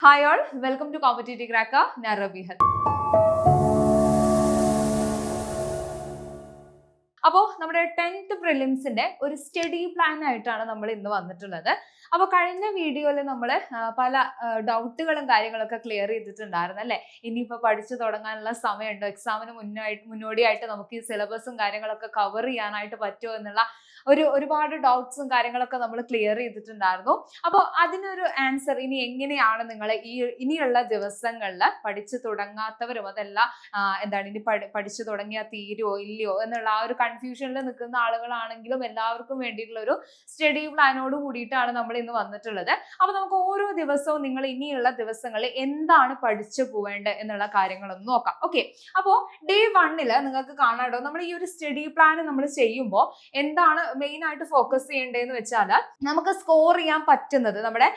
Hi all, welcome to Competitive Cracker. ഞാൻ റബീഹ. അപ്പോൾ നമ്മുടെ 10th പ്രിലിംസിന്റെ ഒരു സ്റ്റഡി പ്ലാൻ ആയിട്ടാണ് നമ്മൾ ഇന്ന് വന്നിട്ടുള്ളത്. അപ്പോൾ കഴിഞ്ഞ വീഡിയോയിൽ നമ്മൾ പല ഡൗട്ടുകളും കാര്യങ്ങളൊക്കെ ക്ലിയർ ചെയ്തിട്ടുണ്ടായിരുന്നു അല്ലേ. ഇനിയിപ്പോൾ പഠിച്ചു തുടങ്ങാനുള്ള സമയമുണ്ടോ, എക്സാമിന് മുന്നോടിയായിട്ട് നമുക്ക് ഈ സിലബസും കാര്യങ്ങളൊക്കെ കവർ ചെയ്യാനായിട്ട് പറ്റുമോ എന്നുള്ള ഒരുപാട് ഡൗട്ട്സും കാര്യങ്ങളൊക്കെ നമ്മൾ ക്ലിയർ ചെയ്തിട്ടുണ്ടായിരുന്നു. അപ്പോൾ അതിനൊരു ആൻസർ ഇനി എങ്ങനെയാണ് നിങ്ങൾ ഇനിയുള്ള ദിവസങ്ങളിൽ പഠിച്ചു തുടങ്ങാത്തവരും അതല്ല ഇനി പഠിച്ചു തുടങ്ങിയാൽ തീരുമോ ഇല്ലയോ എന്നുള്ള ആ ഒരു കൺഫ്യൂഷനിൽ നിൽക്കുന്ന ആളുകളാണെങ്കിലും എല്ലാവർക്കും വേണ്ടിയിട്ടുള്ള ഒരു സ്റ്റഡി പ്ലാനോട് കൂടിയിട്ടാണ് നമ്മൾ ഇന്ന് വന്നിട്ടുള്ളത്. അപ്പൊ നമുക്ക് ഓരോ ദിവസവും നിങ്ങൾ ഇനിയുള്ള ദിവസങ്ങളിൽ എന്താണ് പഠിച്ചു പോവേണ്ടത് എന്നുള്ള കാര്യങ്ങളൊന്ന് നോക്കാം. ഓക്കെ, അപ്പോൾ ഡേ 1 നിങ്ങൾക്ക് കാണാട്ടോ നമ്മൾ ഈ ഒരു സ്റ്റഡി പ്ലാൻ നമ്മൾ ചെയ്യുമ്പോൾ എന്താണ് മെയിൻ ആയിട്ട് ഫോക്കസ് ചെയ്യേണ്ടതെന്ന് വെച്ചാൽ നമുക്ക് സ്കോർ ചെയ്യാൻ പറ്റുന്നത് നമ്മുടെ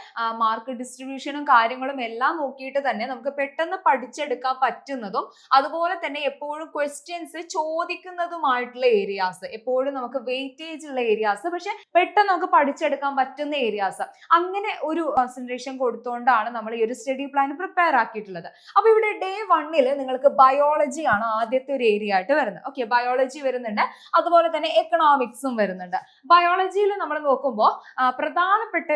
മാർക്ക് ഡിസ്ട്രിബ്യൂഷനും കാര്യങ്ങളും എല്ലാം നോക്കിയിട്ട് തന്നെ നമുക്ക് പെട്ടെന്ന് പഠിച്ചെടുക്കാൻ പറ്റുന്നതും അതുപോലെ തന്നെ എപ്പോഴും ക്വസ്റ്റ്യൻസ് ചോദിക്കുന്നതുമായിട്ടുള്ള ഏരിയാസ്, എപ്പോഴും നമുക്ക് വെയിറ്റേജ് ഉള്ള ഏരിയാസ്, പക്ഷെ പെട്ടെന്ന് നമുക്ക് പഠിച്ചെടുക്കാൻ പറ്റുന്ന ഏരിയാസ്, അങ്ങനെ ഒരു കോൺസെൻട്രേഷൻ കൊടുത്തുകൊണ്ടാണ് നമ്മൾ ഈ ഒരു സ്റ്റഡി പ്ലാൻ പ്രിപ്പയർ ആക്കിയിട്ടുള്ളത്. അപ്പൊ ഇവിടെ ഡേ 1 നിങ്ങൾക്ക് ബയോളജി ആണ് ആദ്യത്തെ ഒരു ഏരിയ ആയിട്ട് വരുന്നത്. ഓക്കെ, ബയോളജി വരുന്നുണ്ട്, അതുപോലെ തന്നെ എക്കണോമിക്സും വരുന്നുണ്ട്. ബയോളജിയിൽ നമ്മൾ നോക്കുമ്പോൾ പ്രധാനപ്പെട്ട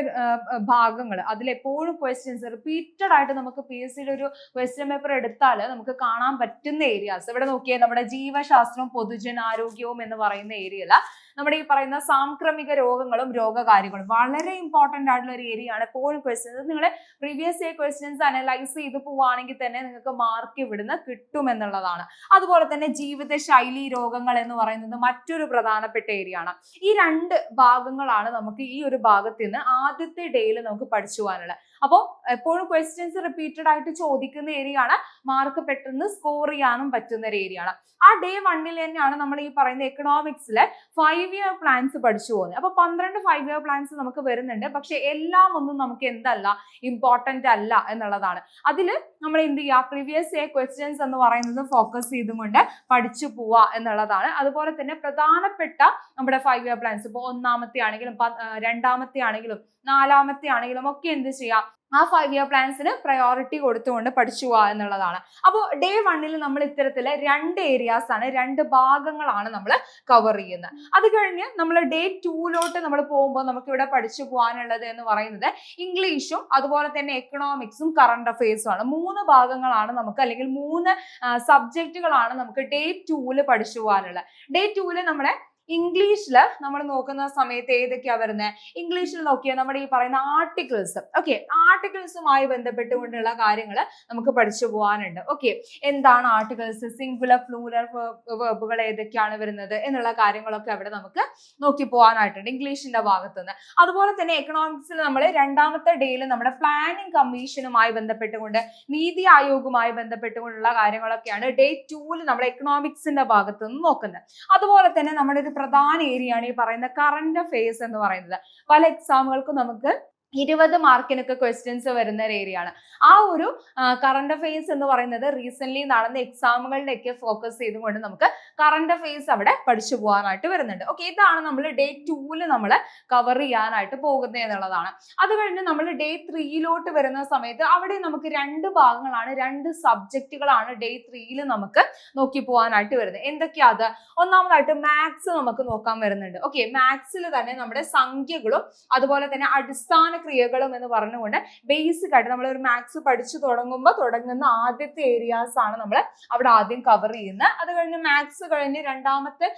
ഭാഗങ്ങൾ അതിലെപ്പോഴും ക്വസ്റ്റ്യൻസ് റിപ്പീറ്റഡ് ആയിട്ട് നമുക്ക് PSCയുടെ ഒരു ക്വസ്റ്റ്യൻ പേപ്പർ എടുത്താൽ നമുക്ക് കാണാൻ പറ്റുന്ന ഏരിയാസ് ഇവിടെ നോക്കിയാൽ നമ്മുടെ ജീവശാസ്ത്രവും പൊതുജനാരോഗ്യവും എന്ന് പറയുന്ന ഏരിയയിൽ നമ്മുടെ ഈ പറയുന്ന സാംക്രമിക രോഗങ്ങളും രോഗകാര്യങ്ങളും വളരെ ഇമ്പോർട്ടന്റ് ആയിട്ടുള്ള ഒരു ഏരിയ ആണ്. എപ്പോഴും ക്വസ്റ്റ്യൻസ് നിങ്ങൾ പ്രീവിയസ് ഇയർ ക്വസ്റ്റ്യൻസ് അനലൈസ് ചെയ്ത് പോവുകയാണെങ്കിൽ തന്നെ നിങ്ങൾക്ക് മാർക്ക് ഇവിടുന്ന് കിട്ടും എന്നുള്ളതാണ്. അതുപോലെ തന്നെ ജീവിതശൈലി രോഗങ്ങൾ എന്ന് പറയുന്നത് മറ്റൊരു പ്രധാനപ്പെട്ട ഏരിയ ആണ്. ഈ രണ്ട് ഭാഗങ്ങളാണ് നമുക്ക് ഈ ഒരു ഭാഗത്ത് നിന്ന് ആദ്യത്തെ ഡേയിൽ നമുക്ക് പഠിച്ചു പോകാനുള്ളത്. അപ്പോൾ എപ്പോഴും ക്വസ്റ്റ്യൻസ് റിപ്പീറ്റഡ് ആയിട്ട് ചോദിക്കുന്ന ഏരിയ ആണ്, മാർക്ക് പെട്ടെന്ന് സ്കോർ ചെയ്യാനും പറ്റുന്ന ഒരു ഏരിയ ആണ്. ആ ഡേ 1 തന്നെയാണ് നമ്മൾ ഈ പറയുന്ന എക്കണോമിക്സിലെ 5 ഇയർ പ്ലാൻസ് പഠിച്ചു പോകുന്നത്. അപ്പൊ 12 5 ഇയർ പ്ലാൻസ് നമുക്ക് വരുന്നുണ്ട്, പക്ഷെ എല്ലാം ഒന്നും നമുക്ക് എന്തല്ല ഇമ്പോർട്ടന്റ് അല്ല എന്നുള്ളതാണ്. അതിൽ നമ്മൾ എന്ത് ചെയ്യുക, പ്രീവിയസ് ഇയർ ക്വസ്റ്റ്യൻസ് എന്ന് പറയുന്നത് ഫോക്കസ് ചെയ്തുകൊണ്ട് പഠിച്ചു പോവുക എന്നുള്ളതാണ്. അതുപോലെ തന്നെ പ്രധാനപ്പെട്ട നമ്മുടെ 5 ഇയർ പ്ലാൻസ് ഇപ്പോൾ ഒന്നാമത്തെ ആണെങ്കിലും രണ്ടാമത്തെ ആണെങ്കിലും നാലാമത്തെ ആണെങ്കിലും ഒക്കെ എന്ത് ചെയ്യാം, ആ 5 ഇയർ പ്ലാൻസിന് പ്രയോറിറ്റി കൊടുത്തുകൊണ്ട് പഠിച്ചു പോവുക എന്നുള്ളതാണ്. അപ്പോൾ ഡേ 1 നമ്മൾ ഇത്തരത്തില് 2 ഏരിയാസ് ആണ്, 2 ഭാഗങ്ങളാണ് നമ്മൾ കവർ ചെയ്യുന്നത്. അത് കഴിഞ്ഞ് നമ്മൾ ഡേ 2 നമ്മൾ പോകുമ്പോൾ നമുക്ക് ഇവിടെ പഠിച്ചു പോകാനുള്ളത് എന്ന് പറയുന്നത് ഇംഗ്ലീഷും അതുപോലെ തന്നെ എക്കണോമിക്സും കറണ്ട് അഫയേഴ്സും ആണ്. 3 ഭാഗങ്ങളാണ് നമുക്ക്, അല്ലെങ്കിൽ 3 സബ്ജക്റ്റുകളാണ് നമുക്ക് ഡേ 2 പഠിച്ചു പോകാനുള്ളത്. ഡേ 2 നമ്മുടെ ഇംഗ്ലീഷിൽ നമ്മൾ നോക്കുന്ന സമയത്ത് ഏതൊക്കെയാ വരുന്നത്, ഇംഗ്ലീഷിൽ നോക്കിയാൽ നമ്മുടെ ഈ പറയുന്ന ആർട്ടിക്കിൾസ്, ഓക്കെ, ആർട്ടിക്കിൾസുമായി ബന്ധപ്പെട്ടുകൊണ്ടുള്ള കാര്യങ്ങൾ നമുക്ക് പഠിച്ചു പോകാനുണ്ട്. ഓക്കെ, എന്താണ് ആർട്ടിക്കിൾസ്, സിംഗുലർ പ്ലൂറൽ വെർബുകൾ ഏതൊക്കെയാണ് വരുന്നത് എന്നുള്ള കാര്യങ്ങളൊക്കെ അവിടെ നമുക്ക് നോക്കി പോകാനായിട്ടുണ്ട് ഇംഗ്ലീഷിന്റെ ഭാഗത്തുനിന്ന്. അതുപോലെ തന്നെ എക്കണോമിക്സിൽ നമ്മൾ രണ്ടാമത്തെ ഡേയിൽ നമ്മുടെ പ്ലാനിംഗ് കമ്മീഷനുമായി ബന്ധപ്പെട്ടുകൊണ്ട് നീതി ആയോഗുമായി ബന്ധപ്പെട്ടുകൊണ്ടുള്ള കാര്യങ്ങളൊക്കെയാണ് ഡേ 2 നമ്മൾ എക്കണോമിക്സിന്റെ ഭാഗത്തുനിന്ന് നോക്കുന്നത്. അതുപോലെ തന്നെ നമ്മുടെ ഒരു പ്രധാന ഏരിയ ആണ് ഈ പറയുന്ന കറന്റ് അഫയേഴ്സ് എന്ന് പറയുന്നത്. പല എക്സാമുകൾക്കും നമുക്ക് 20 മാർക്കിനൊക്കെ ക്വസ്റ്റ്യൻസ് വരുന്ന ഒരു ഏരിയ ആണ്. ആ ഒരു കറണ്ട് അഫയേഴ്സ് എന്ന് പറയുന്നത് റീസെന്റ് നടന്ന എക്സാമുകളിലേക്ക് ഫോക്കസ് ചെയ്തുകൊണ്ട് നമുക്ക് കറണ്ട് അഫയേഴ്സ് അവിടെ പഠിച്ചു പോകാനായിട്ട് വരുന്നുണ്ട്. ഓക്കെ, ഇതാണ് നമ്മൾ ഡേ 2 നമ്മൾ കവർ ചെയ്യാനായിട്ട് പോകുന്നത് എന്നുള്ളതാണ്. അത് കഴിഞ്ഞ് നമ്മൾ ഡേ 3 വരുന്ന സമയത്ത് അവിടെ നമുക്ക് 2 ഭാഗങ്ങളാണ്, 2 സബ്ജക്റ്റുകളാണ് ഡേ 3 നമുക്ക് നോക്കി പോകാനായിട്ട് വരുന്നത്. എന്തൊക്കെയാ അത്? ഒന്നാമതായിട്ട് മാത്സ് നമുക്ക് നോക്കാൻ വരുന്നുണ്ട്. ഓക്കെ, മാത്സിൽ തന്നെ നമ്മുടെ സംഖ്യകളും അതുപോലെ തന്നെ അടിസ്ഥാന ക്രിയകളും എന്ന് പറഞ്ഞുകൊണ്ട് ബേസിക് ആയിട്ട് നമ്മൾ ഒരു മാത്സ് പഠിച്ചു തുടങ്ങുന്ന ആദ്യത്തെ ഏരിയാസ് ആണ് നമ്മൾ അവിടെ ആദ്യം കവർ ചെയ്യുന്നത്. അത് കഴിഞ്ഞ് മാത്സ് കഴിഞ്ഞ് രണ്ടാമത്തെ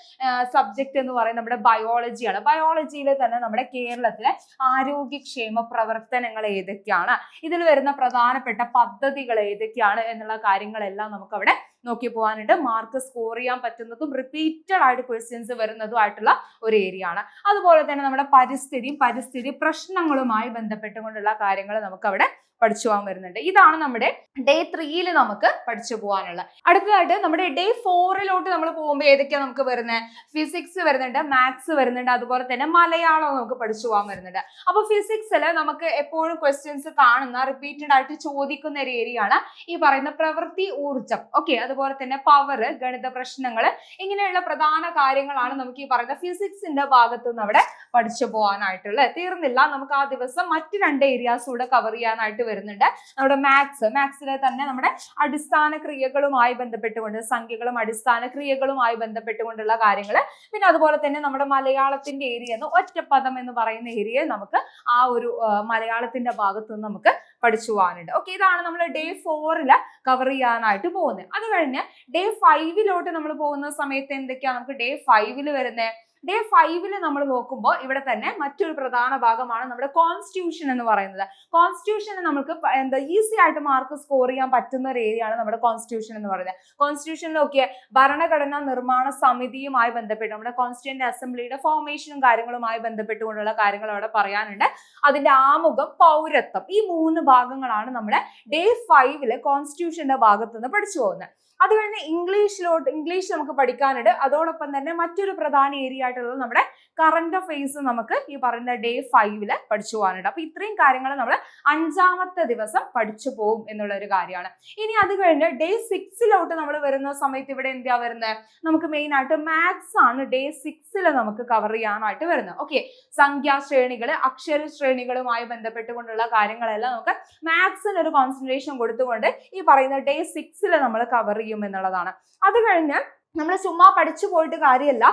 സബ്ജക്ട് എന്ന് പറയുന്നത് നമ്മുടെ ബയോളജിയാണ്. ബയോളജിയിൽ തന്നെ നമ്മുടെ കേരളത്തിലെ ആരോഗ്യക്ഷേമ പ്രവർത്തനങ്ങൾ ഏതൊക്കെയാണ്, ഇതിൽ വരുന്ന പ്രധാനപ്പെട്ട പദ്ധതികൾ ഏതൊക്കെയാണ് എന്നുള്ള കാര്യങ്ങളെല്ലാം നമുക്ക് അവിടെ നോക്കി പോകാനുണ്ട്. മാർക്ക് സ്കോർ ചെയ്യാൻ പറ്റുന്നതും റിപ്പീറ്റഡ് ആയിട്ട് ക്വസ്റ്റ്യൻസ് വരുന്നതും ആയിട്ടുള്ള ഒരു ഏരിയ ആണ്. അതുപോലെ തന്നെ നമ്മുടെ പരിസ്ഥിതി പ്രശ്നങ്ങളുമായി ബന്ധപ്പെട്ടുകൊണ്ടുള്ള കാര്യങ്ങൾ നമുക്ക് അവിടെ പഠിച്ചു പോകാൻ വരുന്നുണ്ട്. ഇതാണ് നമ്മുടെ ഡേ 3 നമുക്ക് പഠിച്ചു പോകാനുള്ള. അടുത്തതായിട്ട് നമ്മുടെ ഡേ 4 നമ്മൾ പോകുമ്പോൾ ഏതൊക്കെയാണ് നമുക്ക് വരുന്നത്, ഫിസിക്സ് വരുന്നുണ്ട്, മാത്സ് വരുന്നുണ്ട്, അതുപോലെ തന്നെ മലയാളം നമുക്ക് പഠിച്ചു പോകാൻ വരുന്നുണ്ട്. അപ്പൊ ഫിസിക്സിൽ നമുക്ക് എപ്പോഴും ക്വസ്റ്റ്യൻസ് കാണുന്ന റിപ്പീറ്റഡ് ആയിട്ട് ചോദിക്കുന്ന ഒരു ഏരിയ ആണ് ഈ പറയുന്ന പ്രവൃത്തി ഊർജം. ഓക്കെ, അതുപോലെ തന്നെ പവർ, ഗണിത പ്രശ്നങ്ങൾ, ഇങ്ങനെയുള്ള പ്രധാന കാര്യങ്ങളാണ് നമുക്ക് ഈ പറയുന്ന ഫിസിക്സിന്റെ ഭാഗത്ത് നിന്ന് അവിടെ പഠിച്ചു പോകാനായിട്ടുള്ളത്. തീർന്നില്ല, നമുക്ക് ആ ദിവസം മറ്റ് 2 ഏരിയാസ് കൂടെ കവർ ചെയ്യാനായിട്ട് വരുന്നുണ്ട്. നമ്മുടെ മാത്സിലെ തന്നെ നമ്മുടെ അടിസ്ഥാന ക്രിയകളുമായി ബന്ധപ്പെട്ടുകൊണ്ട്, സംഖ്യകളും അടിസ്ഥാന ക്രിയകളുമായി ബന്ധപ്പെട്ടുകൊണ്ടുള്ള കാര്യങ്ങൾ. പിന്നെ അതുപോലെ തന്നെ നമ്മുടെ മലയാളത്തിന്റെ ഏരിയ എന്ന് ഒറ്റപ്പദം എന്ന് പറയുന്ന ഏരിയ നമുക്ക് ആ ഒരു മലയാളത്തിന്റെ ഭാഗത്ത് നിന്ന് നമുക്ക് പഠിച്ചു പോകാനുണ്ട്. ഓക്കെ, ഇതാണ് നമ്മൾ ഡേ 4 കവർ ചെയ്യാനായിട്ട് പോകുന്നത്. അത് കഴിഞ്ഞ് ഡേ 5 നമ്മൾ പോകുന്ന സമയത്ത് എന്തൊക്കെയാ നമുക്ക് ഡേ 5 വരുന്നത്? ഡേ 5 നമ്മൾ നോക്കുമ്പോൾ ഇവിടെ തന്നെ മറ്റൊരു പ്രധാന ഭാഗമാണ് നമ്മുടെ കോൺസ്റ്റിറ്റ്യൂഷൻ എന്ന് പറയുന്നത്. കോൺസ്റ്റിറ്റ്യൂഷന് നമുക്ക് എന്താ ഈസി ആയിട്ട് മാർക്ക് സ്കോർ ചെയ്യാൻ പറ്റുന്ന ഒരു ഏരിയ ആണ് നമ്മുടെ കോൺസ്റ്റിറ്റ്യൂഷൻ എന്ന് പറയുന്നത്. കോൺസ്റ്റിറ്റ്യൂഷനിലൊക്കെ ഭരണഘടനാ നിർമ്മാണ സമിതിയുമായി ബന്ധപ്പെട്ട് നമ്മുടെ കോൺസ്റ്റിറ്റ്യൂന്റ് അസംബ്ലിയുടെ ഫോർമേഷനും കാര്യങ്ങളുമായി ബന്ധപ്പെട്ടുകൊണ്ടുള്ള കാര്യങ്ങൾ അവിടെ പറയാനുണ്ട്. അതിന്റെ ആമുഖം, പൗരത്വം, ഈ 3 ഭാഗങ്ങളാണ് നമ്മുടെ ഡേ 5 കോൺസ്റ്റിറ്റ്യൂഷന്റെ ഭാഗത്ത് നിന്ന് പഠിച്ചു പോകുന്നത്. അത് കഴിഞ്ഞ് ഇംഗ്ലീഷ് നമുക്ക് പഠിക്കാനുണ്ട്. അതോടൊപ്പം തന്നെ മറ്റൊരു പ്രധാന ഏരിയ ആയിട്ടുള്ളത് നമ്മുടെ കറന്റ് അഫെയർസ് നമുക്ക് ഈ പറയുന്ന ഡേ 5 പഠിച്ചു പോകാനുണ്ട്. അപ്പൊ ഇത്രയും കാര്യങ്ങൾ നമ്മൾ 5ാമത്തെ ദിവസം പഠിച്ചു പോകും എന്നുള്ള ഒരു കാര്യമാണ്. ഇനി അത് കഴിഞ്ഞ് ഡേ 6 നമ്മൾ വരുന്ന സമയത്ത് ഇവിടെ എന്താ വരുന്നത്? നമുക്ക് മെയിൻ ആയിട്ട് മാത്സ് ആണ് ഡേ 6 നമുക്ക് കവർ ചെയ്യാനായിട്ട് വരുന്നത്. ഓക്കെ, സംഖ്യാശ്രേണികൾ, അക്ഷര ശ്രേണികളുമായി ബന്ധപ്പെട്ടുകൊണ്ടുള്ള കാര്യങ്ങളെല്ലാം നമുക്ക് മാത്സിന് ഒരു കോൺസെൻട്രേഷൻ കൊടുത്തുകൊണ്ട് ഈ പറയുന്ന ഡേ 6 നമ്മൾ കവർ ചെയ്യും എന്നുള്ളതാണ്. അത് കഴിഞ്ഞ് നമ്മൾ ചുമ്മാ പഠിച്ചു പോയിട്ട് കാര്യമല്ല,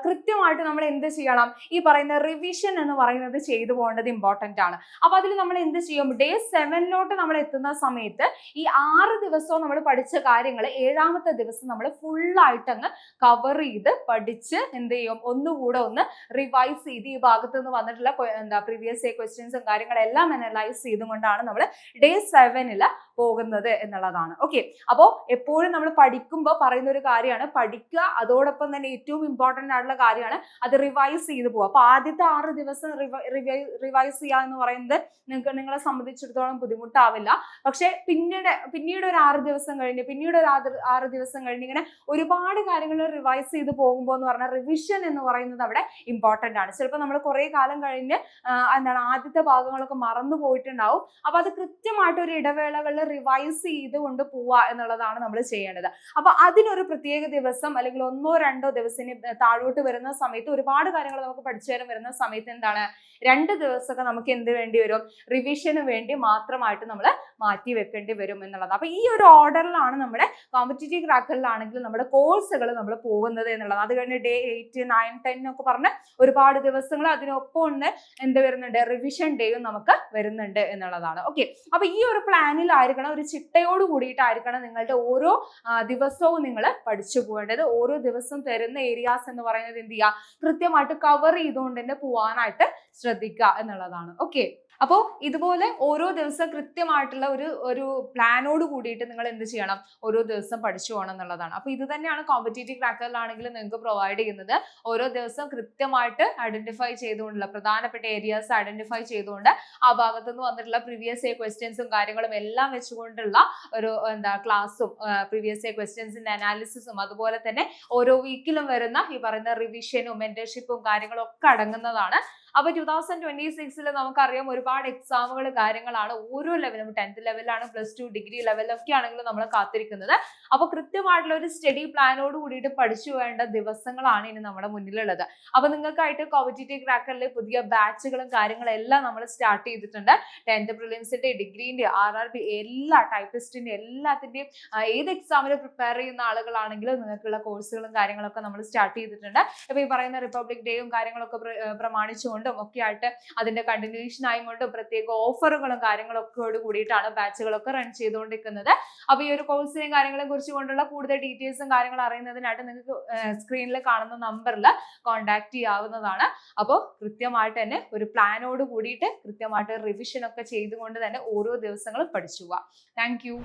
കൃത്യമായിട്ട് നമ്മൾ എന്ത് ചെയ്യണം? ഈ പറയുന്ന റിവിഷൻ എന്ന് പറയുന്നത് ചെയ്തു പോകേണ്ടത് ഇമ്പോർട്ടന്റ് ആണ്. അപ്പൊ അതിൽ നമ്മൾ എന്ത് ചെയ്യും? ഡേ 7 നമ്മൾ എത്തുന്ന സമയത്ത് ഈ 6 ദിവസവും നമ്മൾ പഠിച്ച കാര്യങ്ങൾ 7ാമത്തെ ദിവസം നമ്മൾ ഫുള്ളായിട്ട് അങ്ങ് കവർ ചെയ്ത് പഠിച്ച് എന്ത് ചെയ്യും? ഒന്നുകൂടെ ഒന്ന് റിവൈസ് ചെയ്ത് ഈ ഭാഗത്ത് നിന്ന് വന്നിട്ടുള്ള പ്രീവിയസ് ഇയർ ക്വസ്റ്റ്യൻസും കാര്യങ്ങളെല്ലാം അനലൈസ് ചെയ്തുകൊണ്ടാണ് നമ്മൾ ഡേ 7 പോകുന്നത് എന്നുള്ളതാണ്. ഓക്കെ, അപ്പോൾ എപ്പോഴും നമ്മൾ പഠിക്കുമ്പോൾ പറയുന്ന ഒരു കാര്യമാണ് പഠിക്കുക, അതോടൊപ്പം തന്നെ ഏറ്റവും ഇമ്പോർട്ടന്റ് ആയിട്ടുള്ള കാര്യമാണ് അത് റിവൈസ് ചെയ്ത് പോവുക. അപ്പൊ ആദ്യത്തെ 6 ദിവസം റിവൈസ് ചെയ്യുക എന്ന് പറയുന്നത് നിങ്ങളെ സംബന്ധിച്ചിടത്തോളം ബുദ്ധിമുട്ടാവില്ല. പക്ഷെ പിന്നീട് ഒരു 6 ദിവസം കഴിഞ്ഞ് പിന്നീട് ഒരു 6 ദിവസം കഴിഞ്ഞ് ഇങ്ങനെ ഒരുപാട് കാര്യങ്ങൾ റിവൈസ് ചെയ്ത് പോകുമ്പോൾ എന്ന് പറഞ്ഞാൽ റിവിഷൻ എന്ന് പറയുന്നത് അവിടെ ഇമ്പോർട്ടന്റ് ആണ്. ചിലപ്പോൾ നമ്മൾ കുറെ കാലം കഴിഞ്ഞ് ആദ്യത്തെ ഭാഗങ്ങളൊക്കെ മറന്നു പോയിട്ടുണ്ടാവും. അപ്പൊ അത് കൃത്യമായിട്ട് ഒരു ഇടവേളകളിൽ റിവൈസ് ചെയ്തുകൊണ്ട് പോവുക എന്നുള്ളതാണ് നമ്മൾ ചെയ്യേണ്ടത്. അപ്പൊ അതിനൊരു പ്രത്യേക ദിവസം അല്ലെങ്കിൽ 1-2 ദിവസം താഴോട്ട് വരുന്ന സമയത്ത് ഒരുപാട് കാര്യങ്ങൾ നമുക്ക് പഠിച്ചു തരാൻ വരുന്ന സമയത്ത് എന്താണ് 2 ദിവസമൊക്കെ നമുക്ക് എന്ത് വേണ്ടി വരും? റിവിഷന് വേണ്ടി മാത്രമായിട്ട് നമ്മൾ മാറ്റി വെക്കേണ്ടി വരും എന്നുള്ളത്. അപ്പൊ ഈ ഒരു ഓർഡറിലാണ് നമ്മുടെ കോമ്പറ്റേറ്റീവ് ക്രാക്കറിലാണെങ്കിൽ നമ്മുടെ കോഴ്സുകൾ നമ്മൾ പോകുന്നത് എന്നുള്ളത്. അത് കഴിഞ്ഞ് ഡേ 8, 9, 10 ഒക്കെ പറഞ്ഞ് ഒരുപാട് ദിവസങ്ങൾ അതിനൊപ്പം ഒന്ന് എന്ത് വരുന്നുണ്ട്? റിവിഷൻ ഡേയും നമുക്ക് വരുന്നുണ്ട് എന്നുള്ളതാണ്. ഓക്കെ, അപ്പൊ ഈ ഒരു പ്ലാനിലായിരിക്കണം, ഒരു ചിട്ടയോട് കൂടിയിട്ടായിരിക്കണം നിങ്ങളുടെ ഓരോ ദിവസവും നിങ്ങൾ പഠിച്ചു പോകേണ്ടത്. ഓരോ ദിവസം തരുന്ന ഏരിയാസ് എന്ന് പറയുന്നത് എന്ത് ചെയ്യുക? കൃത്യമായിട്ട് കവർ ചെയ്തുകൊണ്ട് തന്നെ പോവാനായിട്ട് ശ്രദ്ധിക്കുക എന്നുള്ളതാണ്. ഓക്കെ, അപ്പോൾ ഇതുപോലെ ഓരോ ദിവസം കൃത്യമായിട്ടുള്ള ഒരു പ്ലാനോട് കൂടിയിട്ട് നിങ്ങൾ എന്ത് ചെയ്യണം? ഓരോ ദിവസം പഠിച്ചു പോകണം എന്നുള്ളതാണ്. അപ്പൊ ഇത് തന്നെയാണ് കോമ്പറ്റേറ്റീവ് ക്രാക്കറിലാണെങ്കിൽ നിങ്ങൾക്ക് പ്രൊവൈഡ് ചെയ്യുന്നത്. ഓരോ ദിവസം കൃത്യമായിട്ട് ഐഡന്റിഫൈ ചെയ്തുകൊണ്ടുള്ള പ്രധാനപ്പെട്ട ഏരിയാസ് ഐഡന്റിഫൈ ചെയ്തുകൊണ്ട് ആ ഭാഗത്ത് നിന്ന് വന്നിട്ടുള്ള പ്രീവിയസ് ഇയർ ക്വസ്റ്റ്യൻസും കാര്യങ്ങളും എല്ലാം വെച്ചുകൊണ്ടുള്ള ഒരു ക്ലാസ്സും പ്രീവിയസ് ഇയർ ക്വസ്റ്റ്യൻസിന്റെ അനാലിസിസും അതുപോലെ തന്നെ ഓരോ വീക്കിലും വരുന്ന ഈ പറയുന്ന റിവിഷനും മെന്റർഷിപ്പും കാര്യങ്ങളും ഒക്കെ അടങ്ങുന്നതാണ്. അപ്പൊ 2026 നമുക്കറിയാം ഒരുപാട് എക്സാമുകൾ കാര്യങ്ങളാണ് ഓരോ ലെവലും, 10th ലെവലാണ്, +2 ഡിഗ്രി ലെവലൊക്കെ ആണെങ്കിലും നമ്മൾ കാത്തിരിക്കുന്നത്. അപ്പൊ കൃത്യമായിട്ടുള്ള ഒരു സ്റ്റഡി പ്ലാനോട് കൂടിയിട്ട് പഠിച്ചു വേണ്ട ദിവസങ്ങളാണ് ഇനി നമ്മുടെ മുന്നിലുള്ളത്. അപ്പൊ നിങ്ങൾക്കായിട്ട് കോമ്പറ്റേറ്റീവ് ക്രാക്കറിലെ പുതിയ ബാച്ചുകളും കാര്യങ്ങളും എല്ലാം നമ്മൾ സ്റ്റാർട്ട് ചെയ്തിട്ടുണ്ട്. 10th പ്രിലിംസിന്റെ, ഡിഗ്രീന്റെ, RRB എല്ലാ ടൈപ്പിസ്റ്റിന്റെ എല്ലാത്തിന്റെയും ഏത് എക്സാമിന് പ്രിപ്പയർ ചെയ്യുന്ന ആളുകളാണെങ്കിലും നിങ്ങൾക്കുള്ള കോഴ്സുകളും കാര്യങ്ങളൊക്കെ നമ്മൾ സ്റ്റാർട്ട് ചെയ്തിട്ടുണ്ട്. ഇപ്പൊ ഈ പറയുന്ന റിപ്പബ്ലിക് ഡേയും കാര്യങ്ങളൊക്കെ പ്രമാണിച്ചുകൊണ്ട് ഒക്കെ ആയിട്ട് അതിന്റെ കണ്ടിന്യൂഷൻ ആയിക്കൊണ്ടും പ്രത്യേക ഓഫറുകളും കാര്യങ്ങളൊക്കെ കൂടിയിട്ടാണ് ബാച്ചുകളൊക്കെ റൺ ചെയ്തുകൊണ്ടിരിക്കുന്നത്. അപ്പൊ ഈ ഒരു കോഴ്സിനെയും കാര്യങ്ങളെ കുറിച്ച് കൊണ്ടുള്ള കൂടുതൽ ഡീറ്റെയിൽസും കാര്യങ്ങളും അറിയുന്നതിനായിട്ട് നിങ്ങൾക്ക് സ്ക്രീനിൽ കാണുന്ന നമ്പറിൽ കോൺടാക്ട് ചെയ്യാവുന്നതാണ്. അപ്പോൾ കൃത്യമായിട്ട് തന്നെ ഒരു പ്ലാനോട് കൂടിയിട്ട് കൃത്യമായിട്ട് റിവിഷൻ ഒക്കെ ചെയ്തുകൊണ്ട് തന്നെ ഓരോ ദിവസങ്ങളും പഠിച്ചു പോവാം. Thank you.